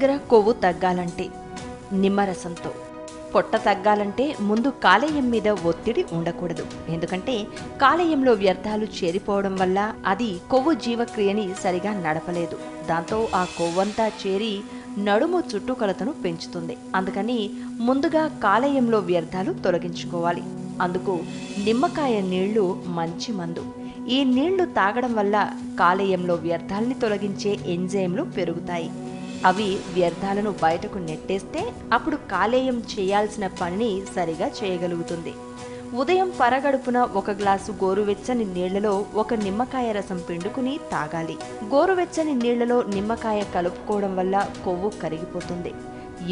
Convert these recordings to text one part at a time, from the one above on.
దగ్గర కొవ్వు తగ్గాలంటే నిమ్మరసంతో, పొట్ట తగ్గాలంటే ముందు కాలేయం మీద ఒత్తిడి ఉండకూడదు. ఎందుకంటే కాలేయంలో వ్యర్థాలు చేరిపోవడం వల్ల అది కొవ్వు జీవక్రియని సరిగా నడపలేదు. దాంతో ఆ కొవ్వంతా చేరి నడుము చుట్టుకొలతను పెంచుతుంది. అందుకని ముందుగా కాలేయంలో వ్యర్థాలు తొలగించుకోవాలి. అందుకు నిమ్మకాయ నీళ్లు మంచి మందు. ఈ నీళ్లు తాగడం వల్ల కాలేయంలో వ్యర్థాలని తొలగించే ఎంజైమ్లు పెరుగుతాయి. అవి వ్యర్థాలను బయటకు నెట్టేస్తే అప్పుడు కాలేయం చేయాల్సిన పనిని సరిగా చేయగలుగుతుంది. ఉదయం పరగడుపున 1 గ్లాసు గోరువెచ్చని నీళ్లలో 1 నిమ్మకాయ రసం పిండుకుని తాగాలి. గోరువెచ్చని నీళ్లలో నిమ్మకాయ కలుపుకోవడం వల్ల కొవ్వు కరిగిపోతుంది.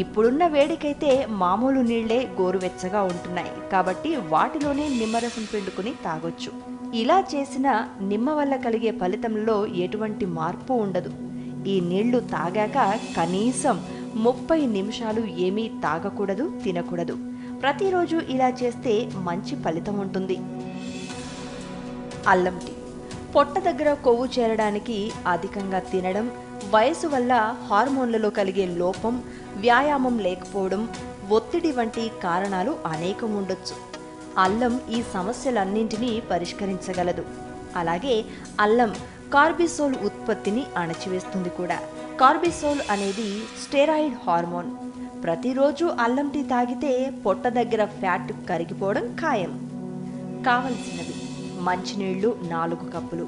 ఇప్పుడున్న వేడికైతే మామూలు నీళ్లే గోరువెచ్చగా ఉంటున్నాయి కాబట్టి వాటిలోనే నిమ్మరసం పిండుకుని తాగొచ్చు. ఇలా చేసిన నిమ్మ వల్ల కలిగే ఫలితంలో ఎటువంటి మార్పు ఉండదు. ఈ నీళ్లు తాగాక కనీసం 30 నిమిషాలు ఏమీ తాగకూడదు, తినకూడదు. ప్రతిరోజు ఇలా చేస్తే మంచి ఫలితం ఉంటుంది. అల్లం టీ. పొట్ట దగ్గర కొవ్వు చేరడానికి అధికంగా తినడం, వయసు వల్ల హార్మోన్లలో కలిగే లోపం, వ్యాయామం లేకపోవడం, ఒత్తిడి వంటి కారణాలు అనేకం ఉండొచ్చు. అల్లం ఈ సమస్యలన్నింటినీ పరిష్కరించగలదు. అలాగే అల్లం కార్బిసోల్ ఉత్పత్తిని అణచివేస్తుంది కూడా. కార్బిసోల్ అనేది స్టెరాయిడ్ హార్మోన్. ప్రతిరోజు అల్లం టీ తాగితే పొట్ట దగ్గర ఫ్యాట్ కరిగిపోవడం ఖాయం. కావలసినవి: మంచినీళ్లు 4 కప్పులు,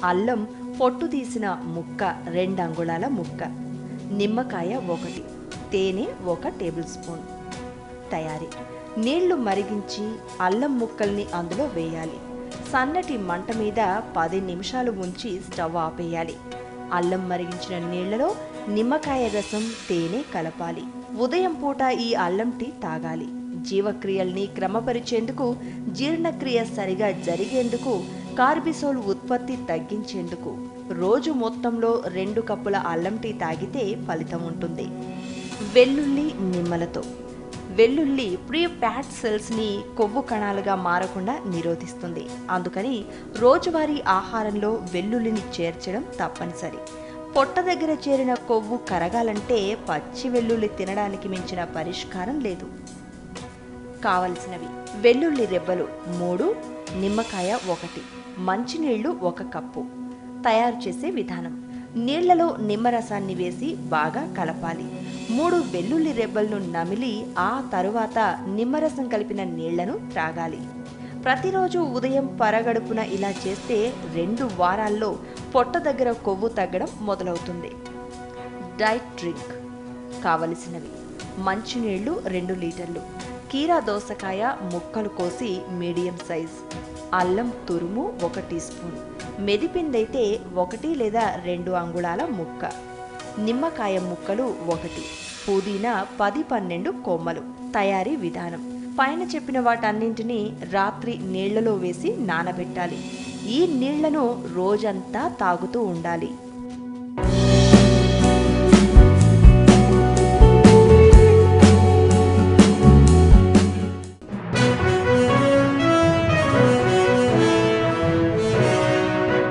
అల్లం పొట్టు తీసిన ముక్క 2 అంగుళాల ముక్క, నిమ్మకాయ 1, తేనె 1 టేబుల్ స్పూన్. తయారీ: నీళ్లు మరిగించి అల్లం ముక్కల్ని అందులో వేయాలి. సన్నటి మంట మీద 10 నిమిషాలు ఉంచి స్టవ్ ఆపేయాలి. అల్లం మరిగించిన నీళ్లలో నిమ్మకాయ రసం, తేనె కలపాలి. ఉదయం పూట ఈ అల్లం టీ తాగాలి. జీవక్రియల్ని క్రమపరిచేందుకు, జీర్ణక్రియ సరిగా జరిగేందుకు, కార్బిసోల్ ఉత్పత్తి తగ్గించేందుకు రోజు మొత్తంలో 2 కప్పుల అల్లం టీ తాగితే ఫలితం ఉంటుంది. వెల్లుల్లి నిమ్మలతో. వెల్లుల్లి ప్రీ ఫ్యాట్ సెల్స్ని కొవ్వు కణాలుగా మారకుండా నిరోధిస్తుంది. అందుకని రోజువారీ ఆహారంలో వెల్లుల్లిని చేర్చడం తప్పనిసరి. పొట్ట దగ్గర చేరిన కొవ్వు కరగాలంటే పచ్చి వెల్లుల్లి తినడానికి మించిన పరిష్కారం లేదు. కావలసినవి: వెల్లుల్లి రెబ్బలు 3, నిమ్మకాయ 1, మంచినీళ్లు 1 కప్పు. తయారు చేసే విధానం: నీళ్లలో నిమ్మరసాన్ని వేసి బాగా కలపాలి. 3 వెల్లుల్లి రెబ్బలను నమిలి ఆ తరువాత నిమ్మరసం కలిపిన నీళ్లను త్రాగాలి. ప్రతిరోజు ఉదయం పరగడుపున ఇలా చేస్తే 2 వారాల్లో పొట్ట దగ్గర కొవ్వు తగ్గడం మొదలవుతుంది. Diet drink. కావలసినవి: మంచినీళ్లు 2 లీటర్లు, కీరా దోసకాయ ముక్కలు కోసి మీడియం సైజ్, అల్లం తురుము 1 టీ స్పూన్, మెదిపిండైతే 1 లేదా 2 అంగుళాల ముక్క, నిమ్మకాయ ముక్కలు 1, పుదీనా 10-12 కొమ్మలు. తయారీ విధానం: పైన చెప్పిన వాటన్నింటినీ రాత్రి నీళ్లలో వేసి నానబెట్టాలి. ఈ నీళ్లను రోజంతా తాగుతూ ఉండాలి.